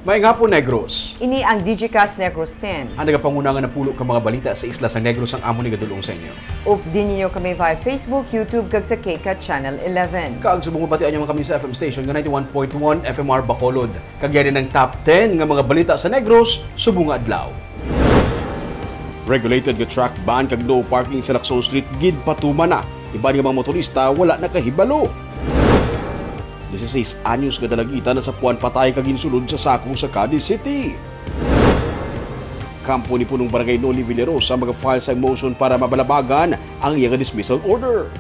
Maayong hapon, Negros. Ini ang Digicast Negros 10. Ang nagapangunangan na pulo ka mga balita sa isla sa Negros ang amon ni gadulong sa inyo. Updin ninyo kami via Facebook, YouTube, kag sa KCAT Channel 11. Kaag subong batian nyo kami sa FM station nga 91.1 FMR Bacolod. Kagyari ng top 10 nga mga balita sa Negros, subong adlaw. Regulated nga truck ban kag no parking sa Lacson Street gid patuman na. Iba nga mga motorista wala nakahibalo. 16 anyos nga dalagitan na sa puwan patay kag insulod sa sako sa Cadiz City. Kampo ni punong barangay Noli Villarosa mag-file sa motion para mabalabagan ang iyang dismissal order.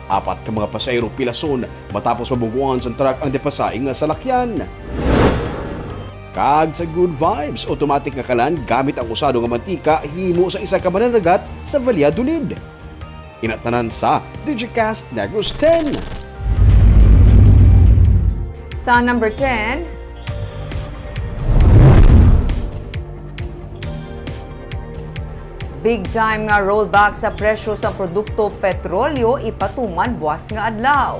4 ka mga pasahero pilason matapos mabungguan sa truck ang depasaing nga salakyan. Kag sa good vibes, automatic nga kalan gamit ang usado nga mantika himo sa isa ka mananagat sa Valladolid. Inatanan sa Digicast Negros 10. Sa number 10, big time nga rollback sa presyo sa produkto petrolyo ipatuman buwas nga adlaw.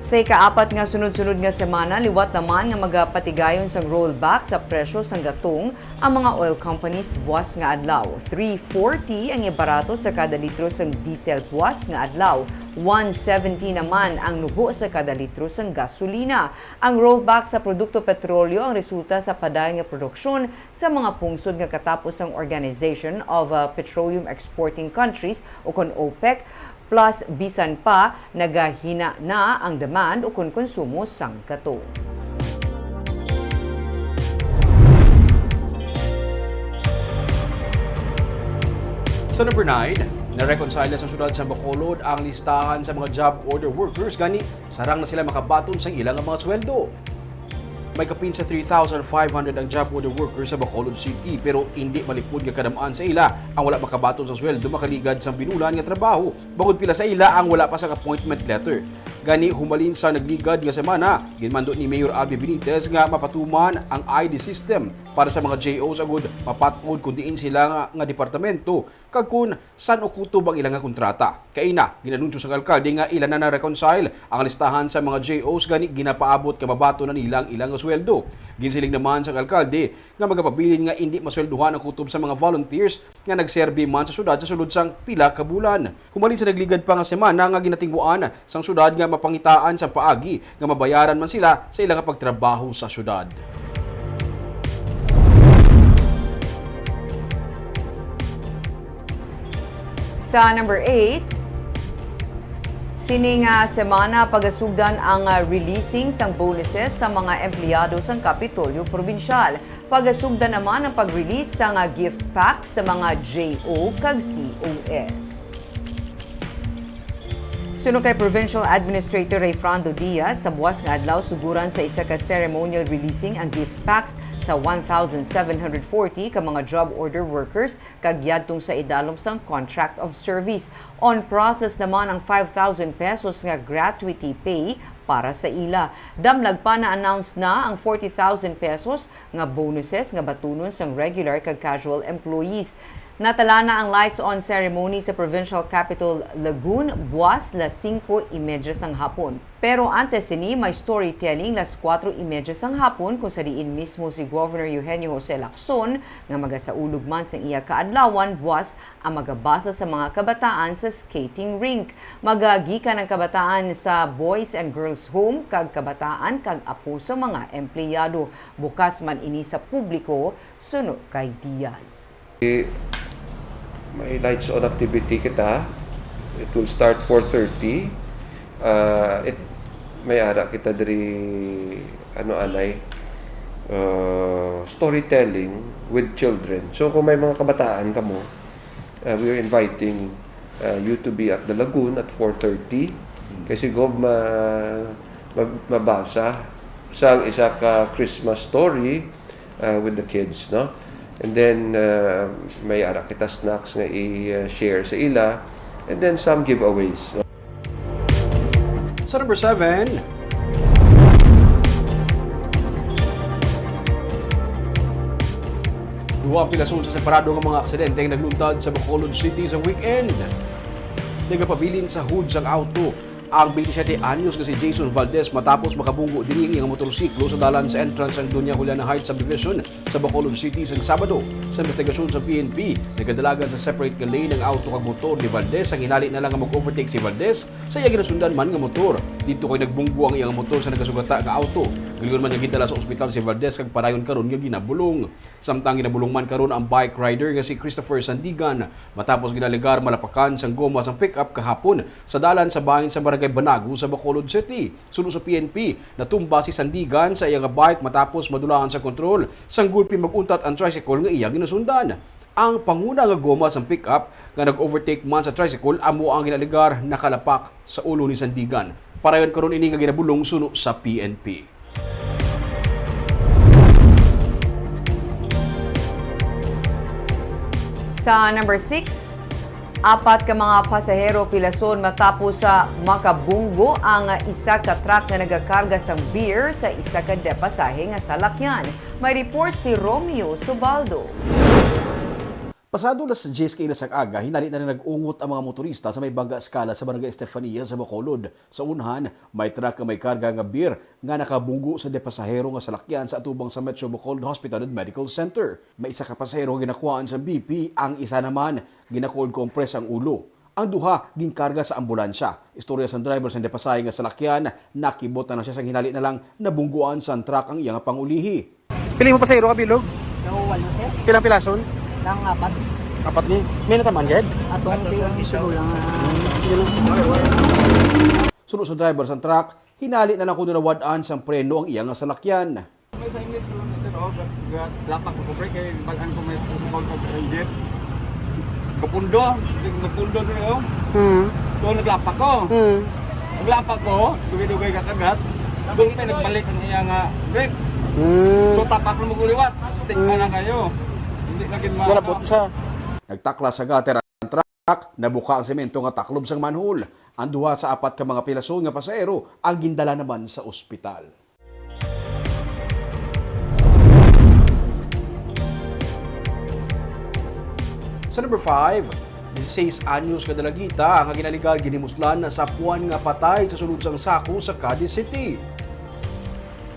Sa ikaapat nga sunod-sunod nga semana, liwat naman nga magapatigayon sang rollback sa presyo sang gatong ang mga oil companies buwas nga adlaw. 3.40 ang ibarato sa kada litro sang diesel buwas nga adlaw. 170 naman ang nubo sa kada litro sang gasolina. Ang rollback sa produkto petrolyo ang resulta sa padayon nga produksyon sa mga pungsod nga katapos ang Organization of Petroleum Exporting Countries o kon OPEC. Plus, bisan pa, nagahina na ang demand o konsumo sang kato. Sa number 9, na-reconcile na sa syudad sa Bacolod ang listahan sa mga job order workers gani sarang na sila makabaton sa ilang mga sweldo. May kapin sa 3,500 ang job order workers sa Bacolod City pero hindi malipod nga kadamaan sa ila ang wala makabaton sa sweldo makaligad sa binulan nga trabaho. Bangod pila sa ila ang wala pa sa appointment letter. Gani humalin sa nagligad nga semana, ginmando ni Mayor Albi Benitez nga mapatuman ang ID system para sa mga JOs agud mapatod kun diin sila nga departamento kag kun san ukutob ang ilang nga kontrata. Kaina ginanunsyo sa alkalde nga ilan na reconcile ang listahan sa mga JOs gani ginapaabot ka mabato na nilang ilang nga sweldo. Ginsiling naman sa alkalde nga magapabilin nga hindi maswelduhan ang kutob sa mga volunteers nga nagserbi man sa syudad sa sulod sang pila ka bulan. Humalin sa nagligad pa nga semana nga ginatingguan sang syudad nga mapangitaan sa paagi nga mabayaran man sila sa ilang pagtrabaho sa syudad. Sa number 8, sining semana pagasugdan ang releasing sang bonuses sa mga empleyado sang Kapitolyo Probinsyal. Pagasugdan naman ang pag-release sang gift packs sa mga JO kag COS. Suno kay Provincial Administrator Rayfrando Diaz, sa buwas nga adlaw suguran sa isa ka ceremonial releasing ang gift packs sa 1,740 ka mga job order workers kag yadtong sa idalom sang contract of service. On process naman ang 5,000 pesos nga gratuity pay para sa ila. Damlag pa na-announce na ang 40,000 pesos nga bonuses nga batunon sang regular kag casual employees. Natala na ang lights on ceremony sa Provincial Capital Lagoon buwas las 5:30 sang hapon. Pero antes sini may storytelling las 4:30 sang hapon kung sa diin mismo si Governor Eugenio Jose Lacson nga magasaulog man sa iya kaadlawan buwas ang magabasa sa mga kabataan sa skating rink. Magagikan ang kabataan sa Boys and Girls Home kag kabataan kag apo sa mga empleyado. Bukas man ini sa publiko suno kay Diaz. May lights on activity kita. It will start 4:30. May ara kita diri storytelling with children. So kung may mga kabataan kamo, we are inviting you to be at the lagoon at 4:30 kasi mabasa sa isa ka Christmas story with the kids, no? And then, may ara kita snacks nga i-share sa ila. And then, some giveaways. Sa number 7, duwa ang pilason sa separado ng mga aksidente ang nagluntad sa Bacolod City sa weekend. Nagapabilin sa hood sang auto ang 27 anyos nga si Jason Valdez matapos makabunggo diri ang iyang motorsiklo sa dalan sa entrance ang Doña Juliana Heights Subdivision sa Bacolod City sa Sabado. Sa investigasyon sa PNP, nagkadalagan sa separate nga lane ang auto kag motor ni Valdez. Ang hinali na lang nga mag-overtake si Valdez sa iya ginasundan man nga motor. Dito kay nagbunggo ang iyang motor sa nagasugata nga auto. Galingon man niya gidala sa ospital si Valdez kag padayon karon nga ginabulong. Samtang ginabulong man karon ang bike rider nga si Christopher Sandigan matapos ginaligar malapakan sang goma sang pickup kahapon sa dalan sa bahin sa Barangay Banago sa Bacolod City. Sulod sa PNP, natumba si Sandigan sa iyang bike matapos madulaan sa kontrol. Sanggulpi maguntat ang tricycle nga iya ginasundan. Ang panguna nga goma sa pickup nga nag-overtake man sa tricycle amo ang ginaligar nakalapak sa ulo ni Sandigan. Parayon karon ini nga ginabulong suno sa PNP. Sa number 6, apat ka mga pasahero pilason matapos sa makabunggo ang isa ka truck nga nagakarga sa beer sa isa ka depasahe nga salakyan. May report si Romeo Subaldo. Pasado las 10 kailas ang aga, hinali na nag-ungot ang mga motorista sa may bangga skala sa Barangay Estefania sa Bacolod. Sa unhan, may truck nga may karga nga beer nga nakabunggo sa depasahero nga salakyan sa atubang sa Metro Bacolod Hospital and Medical Center. May isa ka pasahero ginakuhaan sa BP, ang isa naman ginakold compress ang ulo. Ang duha ginkarga sa ambulansya. Istorya sa driver sa depasay nga salakyan, nakibot na siya sa hinali na lang nabungguan sa truck ang iyang pangulihi. Pili mo pasahero ka, Bilog? Walo, sir. Pilang pilason? Nang apat. Apat ni. May nataman, Ged? Atong sigulang. Sunod sa driver sa truck, hinali na lang kuno nawadaan sa preno ang iyang salakyan. May sa init ko lapak ko break kay balan ko may protocol ko engine. Kapundo dito. So naglapak ko. Naglapak ko, dugay-dugay kakagat. Doon pa nagbalik ang iyang brake. So tapak na maguliwat. Tingnan na kayo. Hindi na gid Wala po sa. Nagtakla sa gutter ang truck, nabuka ang semento nga taklob sang manhole. Ang duha sa apat ka mga pilason nga pasahero ang gindala naman sa ospital. Sa number 5, 16 anyos nga dalagita ang ginaligal ginimuslan sa puwan nga patay sa sulod sang sako sa Cadiz City.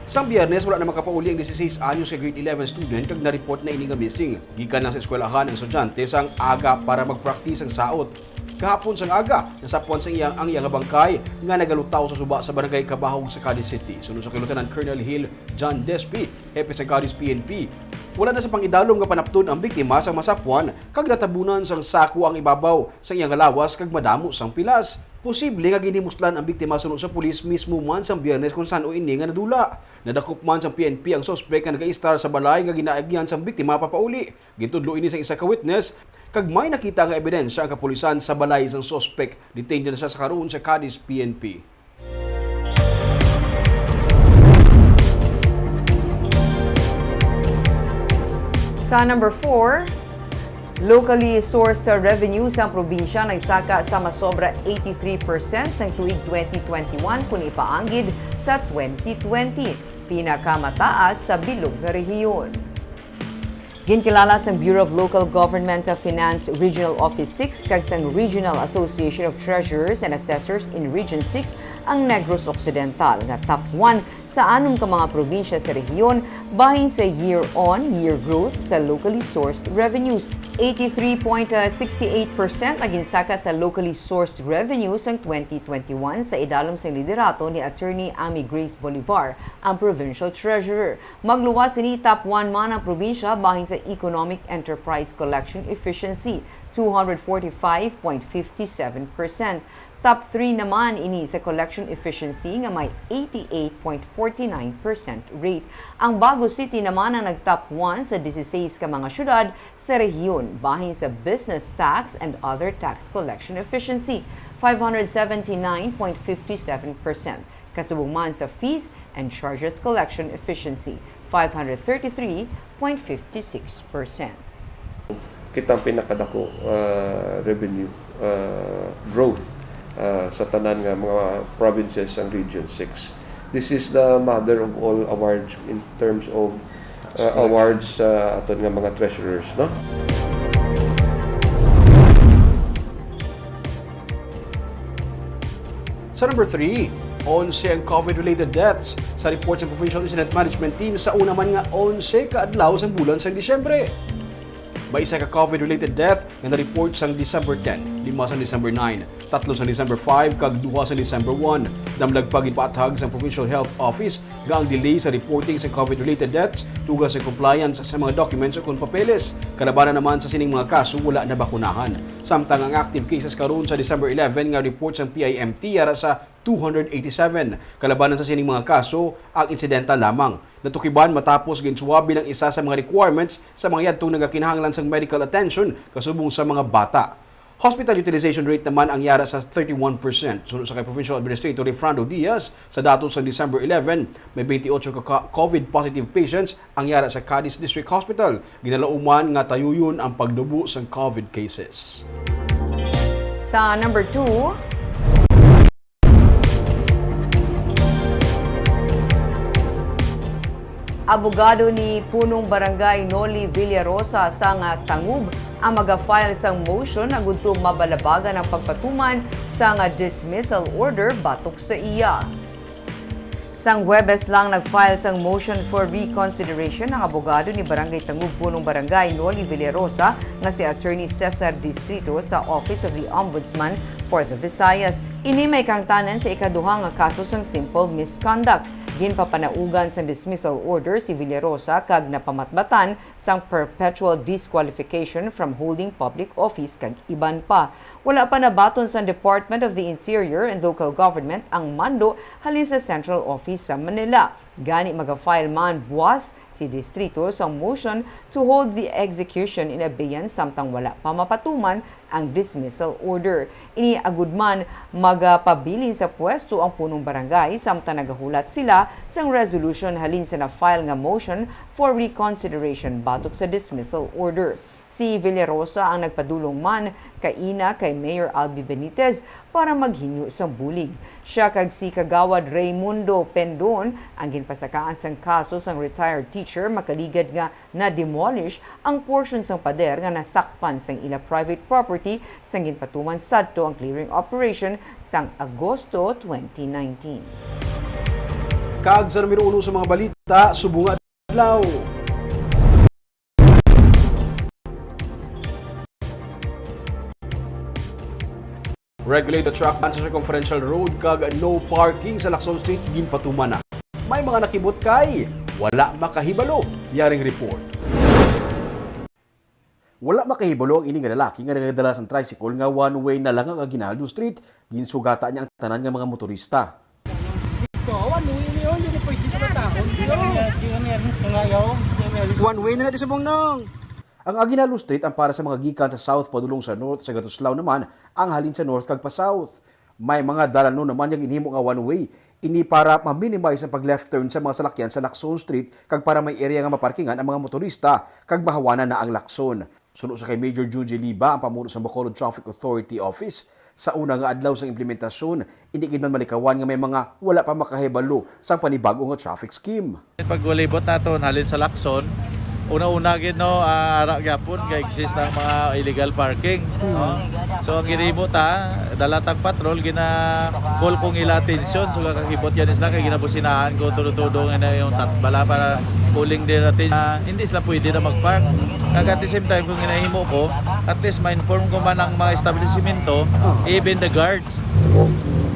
Sang Biyernes, wala na makapauli ang 16 anyos sa grade 11 student kag na-report na ini nga missing. Gikan lang sa eskwelahan ang estudyante sang aga para magpraktis ang saot. Kahapon sang aga, nasapuan sa ang iyang bangkay nga nagalutaw sa suba sa barangay Kabahog sa Cadiz City. Sunod sa kay Lieutenant Colonel Hill John Despi, hepe sa Cadiz PNP. Wala na sa pangidalom nga panaptod ang biktima sang masapuan kag natabunan sang sako ang ibabaw sa iyang lawas kag madamo sang pilas. Posible nga ginimuslan ang biktima sunod sa pulis mismo man sang Biyernes kung saan o ini nga nadula. Nadakop man sang PNP ang suspect nga nag-istar sa balay nga ginaagyan sang biktima papauli. Gintudlo ini sang isa ka witness kag may nakita nga ebidensya ang kapulisan sa balay sang suspect. Detained na siya sa karon sa Cadiz PNP. Sa number 4, locally sourced revenue sa probinsya nagsaka sa masobra 83% sa tuig 2021 kung ipaanggid sa 2020, pinakamataas sa bilog nga rehiyon. Ginkilala sa Bureau of Local Government Finance Regional Office 6 kag sa Regional Association of Treasurers and Assessors in Region 6 ang Negros Occidental nga top 1 sa anong ka mga probinsya sa rehiyon bahin sa year-on-year growth sa locally sourced revenues. 83.68% ang ginsaka sa locally sourced revenues ang 2021 sa idalom sa liderato ni Attorney Amy Grace Bolivar, ang Provincial Treasurer. Magluwas ni top 1 man ang probinsya bahin sa Economic Enterprise Collection Efficiency, 245.57%. Top 3 naman ini sa collection efficiency nga may 88.49% rate. Ang Bago City naman ang nag-top 1 sa 16 ka mga syudad sa rehiyon bahin sa business tax and other tax collection efficiency, 579.57%. Kasubong man sa fees and charges collection efficiency, 533.56%. Kitang pinakadako revenue growth sa tanan nga mga provinces ang Region 6. This is the mother of all awards in terms of awards sa aton nga mga treasurers, no? Sa number 3, 11 ang COVID-related deaths. Sa report ng Provincial Incident Management Team, sa una man nga 11 kaadlaw sa bulan sa Disyembre. May isa ka COVID-related death nga na-report sa December 10, 5 sa December 9, 3 sa December 5, kag 2 sa December 1. Damlagpag ipaathag sa Provincial Health Office nga ang delay sa reporting sa COVID-related deaths tugas sa compliance sa mga documents o kung papeles. Kalabanan naman sa sining mga kaso wala na bakunahan. Samtang ang active cases karon sa December 11 nga report sa PIMT ara sa 287. Kalabanan sa sining mga kaso ang insidental lamang. Natukiban matapos ginsuwabi ng isa sa mga requirements sa mga yadtong nagakinahanglan sa medical attention kasubong sa mga bata. Hospital utilization rate naman ang yara sa 31%. Sunod sa kay Provincial Administrator Refrando Diaz, sa datos sa December 11, may 28 ka COVID-positive patients ang yara sa Cadiz District Hospital. Ginalauman nga tayuyon ang pagdubo sa COVID cases. Sa number 2, abogado ni punong barangay Noli Villarosa sa Tangub ang mag-file sang motion na gusto mabalabagan ang pagpatuman sa dismissal order batok sa iya. Sang Huwebes lang nag-file sang motion for reconsideration ng abogado ni Barangay Tangub punong barangay Noli Villarosa nga si Attorney Cesar Distrito sa Office of the Ombudsman for the Visayas. Ini may kangtanan sa ikaduhang nga kaso sang simple misconduct. Ginpapanaugan sa dismissal order si Villarosa kag napamatbatan sang perpetual disqualification from holding public office kag iban pa. Wala pa nabaton sa Department of the Interior and Local Government ang mando halin sa Central Office sa Manila. Gani mag-file man buwas si Distrito sa motion to hold the execution in abeyance samtang wala pa mapatuman ang dismissal order. Iniagud man magpabilin sa pwesto ang punong barangay samtang nagahulat sila sang resolution halin sa na-file nga motion for reconsideration batok sa dismissal order. Si Villarosa ang nagpadulong man kaina kay Mayor Albi Benitez para maghinyo sa bulig. Siya kag si Kagawad Raimundo Pendon ang ginpasakaan sang kaso sang retired teacher makaligad nga na-demolish ang portion sang pader nga nasakpan sang ila private property sang ginpatuman sadto ang clearing operation sang Agosto 2019. Kag sa numero 1 sa mga balita, subong adlaw. Regulated truck ban sa circumferential road kag no parking sa Lacson Street ginpatuman na. May mga nakibot kay wala makahibalo. Yaring report. Wala makahibalo ang ini nga lalaki nga nagadala sa tricycle nga one way na lang ang Aguinaldo Street. Ginsugata niya ang tanan nga mga motorista. One way na di sa nong. Ang Aguinaldo Street ang para sa mga gikan sa south padulong sa north, sa Gatuslaw naman ang halin sa north kag pa south. May mga dalanon naman yung inhimo nga one way. Ini para ma-minimize ang pag-left turn sa mga salakyan sa Lacson Street kag para may area nga maparkingan ang mga motorista kag mahawanan na ang Lacson. Sunod sa kay Major Junji Liba, ang pamuno sa Bacolod Traffic Authority Office, sa una nga adlaw sa implementasyon, hindi gid man malikawan nga may mga wala pa makahibalo sa panibago nga traffic scheme. Pag walibot naton halin sa Lacson, una-una gid no ara gyapon kay exist ang mga illegal parking, no? So ang ginhimo ta dalatag patrol gina call kong ila atensyon so kakibot yan sila kay ginabusinahan ko tudo-tudo nga yung tatbala para calling din natin hindi sila pwede na magpark. Kag at the same time kung ginahimo ko at least ma-inform ko man ang mga establishmento, even the guards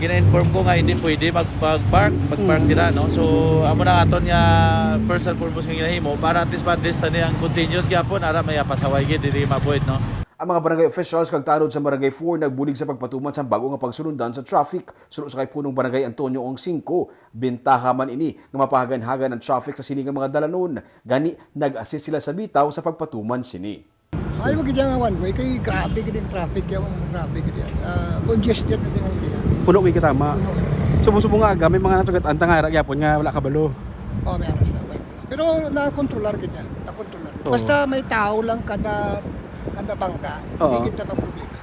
gina-inform ko nga hindi pwede magpark nila, no? So amo na aton nga first and foremost nga ginahimo para at least tani ang continuous gyapon ara may pasaway gid dili mabuid, no? Ang mga barangay officials kag tanod sa Barangay 4 nagbulig sa pagpatuman sa bago nga pagsunundan sa traffic. Sunod sa kay punong Barangay Antonio Ong 5, bentaha man ini nga mapahagan-hagan ng traffic sa sini nga mga dalanon. Gani nag-assist sila sa bitaw sa pagpatuman sini. Ay mo gid nga one way kay grabe gid ang traffic yung grabe gid yan. Congested na din ang diyan. Puno kay katama. Subo-subo nga aga may mga nasugat antang ara gyapon nga wala kabalo. Oh, may aras na. Pero na-controller gid yan. Na-controller. Basta may tao lang kada bangka. Hindi kita mapublika.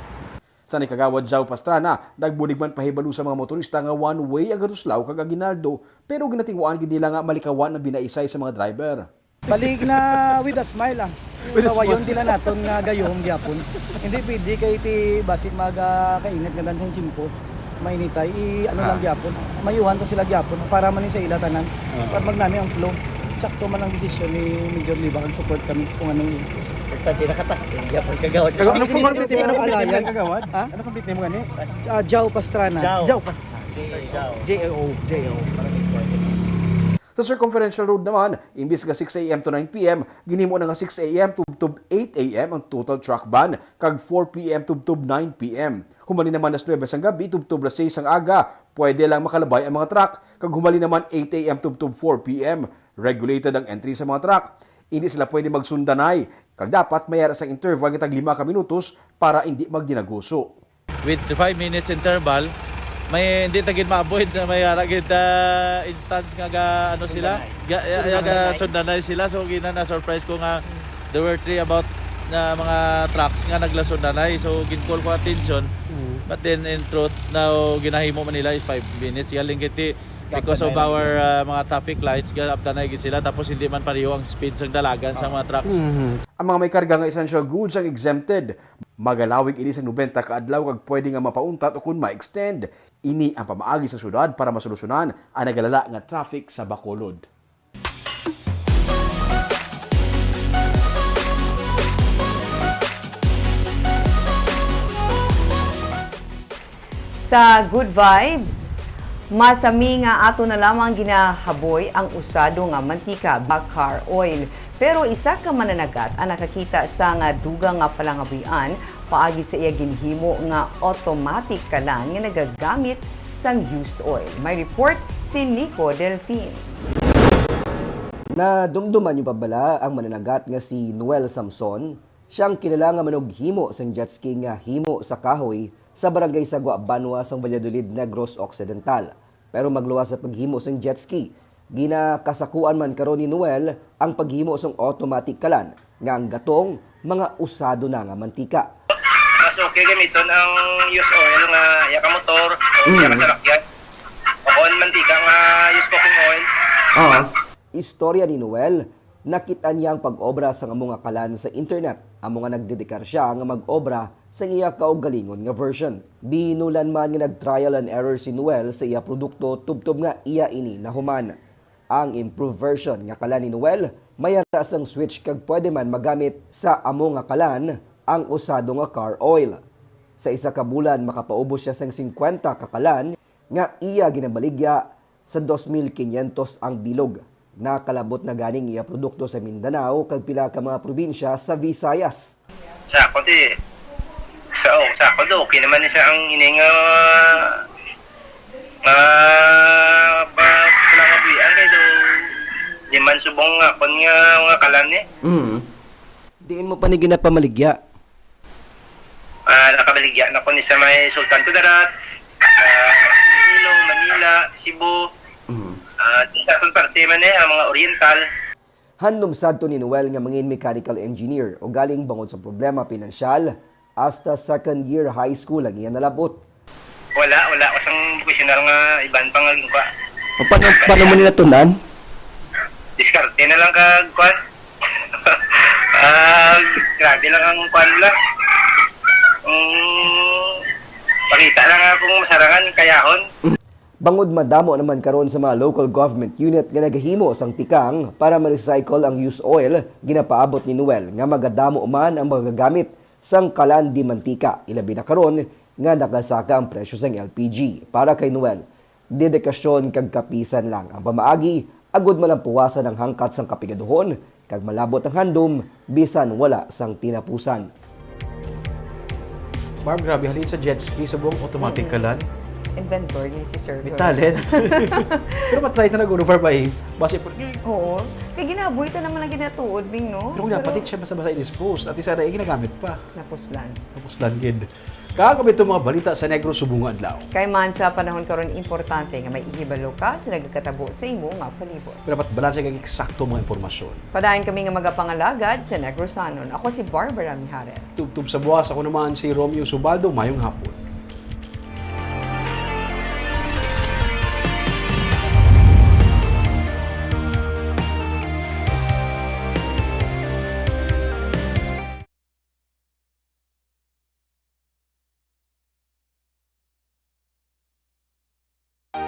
Sa Kagawad Zao Pastrana, nagbulig man pahibalo sa mga motorista nga one way ang Gatuslaw kag Aguinaldo, pero ginatingwaan gid nila nga malikawan na binaisay sa mga driver. Balik na with a smile lang. Sa wayon sila naton nga gayong gyapon. Hindi pwede kay ti basi magkainit nga dansang chimpo. mainitay, ano lang gyapon. Mayuhan ta sila gyapon para man sa ila tanan. Para magnami ang flow. Sakto man ang desisyon ni Major Liba ang support kami kung anong Tadi nakatak. Yapon kagawad. Ano kung complete name Anong ano alliance? kagawad? Ha? Ano complete name mo gani? Jao Pastrana. Jao pas. JAO. Sa Circumferential Road naman, imbis nga 6 a.m. to 9 p.m., ginimo na nga 6 a.m. tubtob 8 a.m. ang total truck ban, kag 4 p.m. tubtob 9 p.m. Humali naman nas 9 sang gabi, tubtob 6 ang aga, pwede lang makalabay ang mga truck, kag humali naman 8 a.m. tubtob 4 p.m. Regulated ang entry sa mga truck. Hindi sila pwede magsundanay, kag dapat mayara sa interval nga tag 5 ka minutos para hindi magdinaguso. With the 5 minutes interval, may hindi tagin ma-avoid na may aragid instance nga ano sila sundanay sila, so gina na surprise ko nga there were 3 about na mga trucks nga naglasundanay, so gincall ko attention, but then in truth now ginahimo man nila is 5 minutes galing kiti because of our mga traffic lights gaptanay gid sila, tapos hindi man pareho ang speed sa dalagan sa mga trucks. Ang mga may karga nga essential goods ang exempted. Magalawig ini sa 90 ka adlaw kag pwede nga mapauntat o kun ma-extend. Ini ang pamaagi sa syudad para masolusyonan ang nagalala nga traffic sa Bacolod. Sa Good Vibes, masami nga ato na lamang ginahaboy ang usado nga mantika, bakar oil. Pero isa ka mananagat ang nakakita sa nga dugang nga palangabuyan paagi sa iya ginhimo nga automatic kalan nga nagagamit sang used oil. May report si Nico Delfin. Nadumduman yung pabala ang mananagat nga si Noel Samson. Siyang kilala nga manughimo sang jet ski nga himo sa kahoy sa barangay Sagwa, Banwa, sang Valladolid, Negros Occidental. Pero magluwas sa paghimo sang jet ski, ginakasakuan man karon ni Noel ang paghimo sang automatic kalan nga ang gatong mga usado na nga mantika. Mas okay gamiton ang used oil nga iya ka motor o iya ka salakyan. O kon mantika nga used cooking oil. Istorya ni Noel, nakita niya ang pag-obra sa nga kalan sa internet. Amo nga nagdedikar siya nga mag-obra sa iya kaugalingon nga version. Binulan man nga nag-trial and error si Noel sa iya produkto tubtob nga iya ini nahuman. Ang improved version nga kalan ni Noel, mayara sang switch kag pwede man magamit sa amo nga kalan ang usado nga car oil. Sa isa ka bulan makapaubos siya sang 50 ka kalan nga iya ginabaligya sa 2,500 ang bilog. Nakalabot na ganing iya produkto sa Mindanao kag pila ka mga probinsya sa Visayas. Sa ako di sa ako do okay naman siya ang ining palangabuyan kay do di man subong nga kon nga kalan ni. Diin mo pa ni ginapamaligya. Nakabaligya na ko ni sa may Sultan Kudarat, Iloilo, Manila, Cebu. Sa akong parte man ang mga oriental. Handom sadto ni Noel nga mangin mechanical engineer o galing bangod sa problema pinansyal hasta second year high school ang iya nalabot. Wala kasang professional nga iban pang naging kwa. Paano mo nila tunan? Diskarte na lang kag kwan. Grabe lang ang kwan lang. Pakita lang akong masarangan kayahon. Bangod madamo naman karon sa mga local government unit nga nagahimo sang tikang para ma-recycle ang used oil, ginapaabot ni Noel nga magadamo man ang magagamit sang kalan di mantika. Ilabi na karon nga nakasaka ang presyo sang LPG. Para kay Noel, dedikasyon kag kapisan lang ang pamaagi, agud man ang puwasan ang hangkat sang kapigaduhon kag malabot ang handom bisan wala sang tinapusan. Barb, grabe halin sa jet ski sa buong automatic kalan. Inventor ni si Sir. May talent. Pero matry na nag-uno ba eh. Base po. Oo. Kaya ginaboy ito naman ang ginatuod, Bing, no? Pero kung napatit siya basta-basta i-dispose. At isa na ginagamit pa. Napuslan. Napuslan gid. Kakabit itong mga balita sa Negros subong adlaw. Kay man sa panahon karon importante nga may ihibalo ka sa nagkatabo sa imo nga palibot. Pero dapat balanse kag eksakto mga impormasyon. Padayon kami nga magapangalagad sa Negrosanon. Ako si Barbara Mijares. Tubtub sa buwas, ako naman si Romeo Subaldo. Mayong hapon.